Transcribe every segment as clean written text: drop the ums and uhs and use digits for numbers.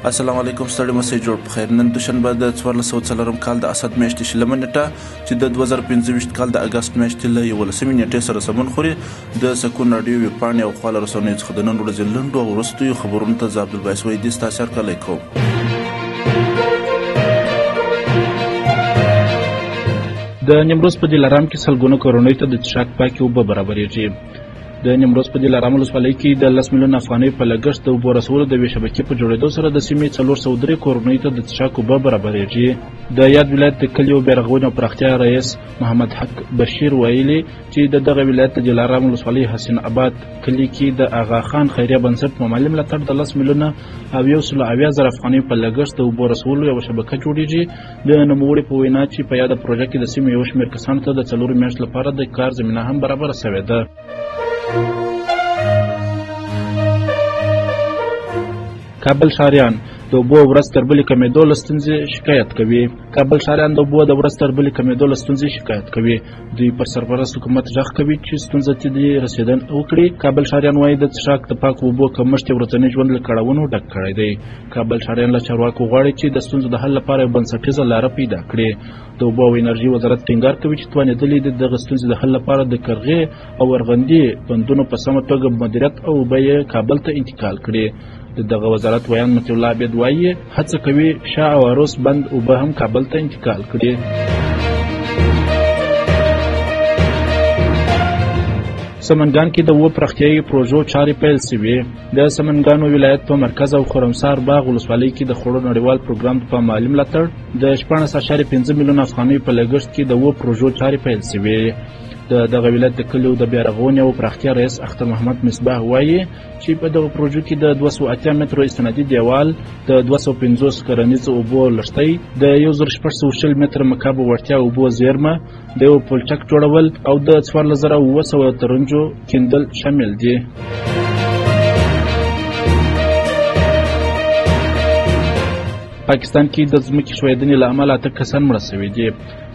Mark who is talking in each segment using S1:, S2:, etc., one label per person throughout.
S1: السلام علیکم ستړي مسئ جوړ په خیر. نن دوشنبه د 1404 کال د اسد میاشتې شلمه نیټه چې د 2025 کال د اګست میاشتې له 11 نیټې سره سمون خوري. د سکون راډیو ویبپاڼې او خواله رسنیو څخه د نن ورځې لنډو او وروستیو خبرونو ته زه عبدالباسط ویدي ستاسو هرکلی کوم.
S2: د نیمروز په دلارام کې سلګونه کورنیو ته د څښاک پاکې اوبه برابرېږي. د نیمروز په دلارام ولسوالۍ کې د 10 میلیون افغانیو په لګښت د اوبو رسولو د یوې شبکې په جوړېدو سره د سیمې 403 کورنیو ته د څښاک اوبه برابرېږي. د یاد ولایت د کلیو بیارغونې او پراختیا رئیس محمد حق بشیر ویلي چې د دغه ولایت د دلارام ولسوالۍ حسین آباد کلي کې د آغا خان خیریه بنسټ په مالي ملاتړ د 10 میلیونه او 170,000 افغانیو په لګښت د اوبو رسولو یوه شبکه جوړېږي. د نوموړي په وینا چې په یاده پروژه کې د سیمې یو شمېر کسانو ته د 4 میاشتو لپاره د کار زمینه هم برابره شوې ده. کابل ښاریان د اوبو ورځ تر بلې کمېدو له ستونزې شکایت کوي. کابل ښاریان د اوبو د ورځ تر بلې کمېدو له ستونزې شکایت کوي. دوی پر سرپرست حکومت غږ کوي چې ستونزه ته دې رسېدنه وکړي. کابل ښاریان وایي د څښاک د پاکو اوبو کمښت یې ورځني ژوند له کړاوونو ډک کړی دی. کابل ښاریان له چارواکو غواړي چې د ستونزو د حل لپاره یو بنسټیزه لاره پیدا کړي. د اوبو او انرژي وزارت ټینګار کوي چې توانېدلي دي دغه ستونزې د حل لپاره د قرغې او ارغندې بندونو په سمه توګه مدیریت او اوبه یې کابل ته انتقال کړي. د دغه وزارت ویان مطیع الله عبید وایي هڅه کوي شاه او عروس بند اوبه هم کابل ته انتقال کړي. سمنګان کې د اوبو پراختیايي پروژو چارې پیل شوې. د سمنګانو ولایت په مرکز او خرمسار باغ ولسوالۍ کې د خوړو نړیوال پروګرام په مالي ملاتړ د 14.5 میلیون افغانیو په لګښت کې د اوبو پروژو چارې پیل شوې. د دغه ولایت د کلیو د بیارغونې او پراختیا رئیس اختر محمد مصباح وایي چې په دغه پروژو کې د 280 مترو استنادي دیوال، د 250 کرنیزو اوبو لښتۍ، د 1620 متره مکعب وړتیا اوبو زیرمه، د یو پلچک جوړول او د 14,900 ترنجو کیندل شامل دي. پاکستان کې د ځمکې ښویېدنې له امله 8 کسان مړه شوي دي.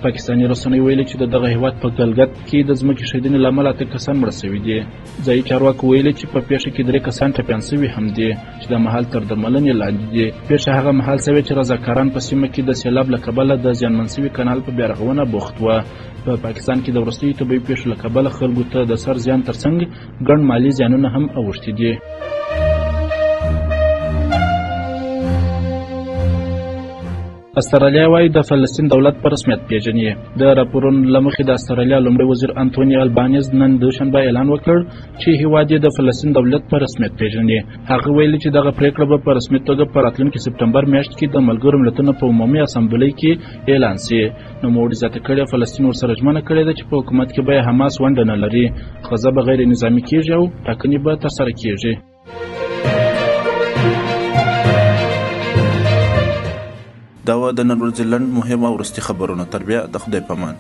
S2: پاکستاني رسنیو ویلي چې د دغه هیواد په ګلګت کې د ځمکې ښویېدنې له امله 8 کسان مړه شوي دي. ځایي چارواکو ویلي چې په پیښه کې 3 کسان ټپیان شوي هم دي چې د مهال تر درملنې لاندې دي. پیښه هغه مهال شوې چې رضاکاران په سیمه کې د سیلاب له کبله د زیانمن شوي کانال په بیارغونه بوخت وه. په پاکستان کې د وروستیو طبیعي پیښو له کبله خلکو ته د سر زیان ترڅنګ ګڼ مالي زیانونه هم اوښتي دي. استرالیا وايي د فلسطین دولت په رسمیت پیژني. د راپورونو له مخې د استرالیا لومړي وزیر انټونی البانیز نن دوشنبه اعلان وکړ چې هیواد یې د فلسطین دولت په رسمیت پیژني. هغه ویلي چې دغه پریکړه به په رسمي توګه په راتلونکي سپټمبر میاشت کې د ملګرو ملتونو په عمومي اسامبلۍ کې اعلان شي. نوموړي زیاته کړې فلسطین ورسره ژمنه کړې ده چې په حکومت کې به حماس ونډه نه لري، غزه به غیر نظامي کېږي او ټاکنې به ترسره کېږي.
S1: دا و د نن ورځې لنډ مهم او وروستي خبرونه. تر بیا د خدای په امان.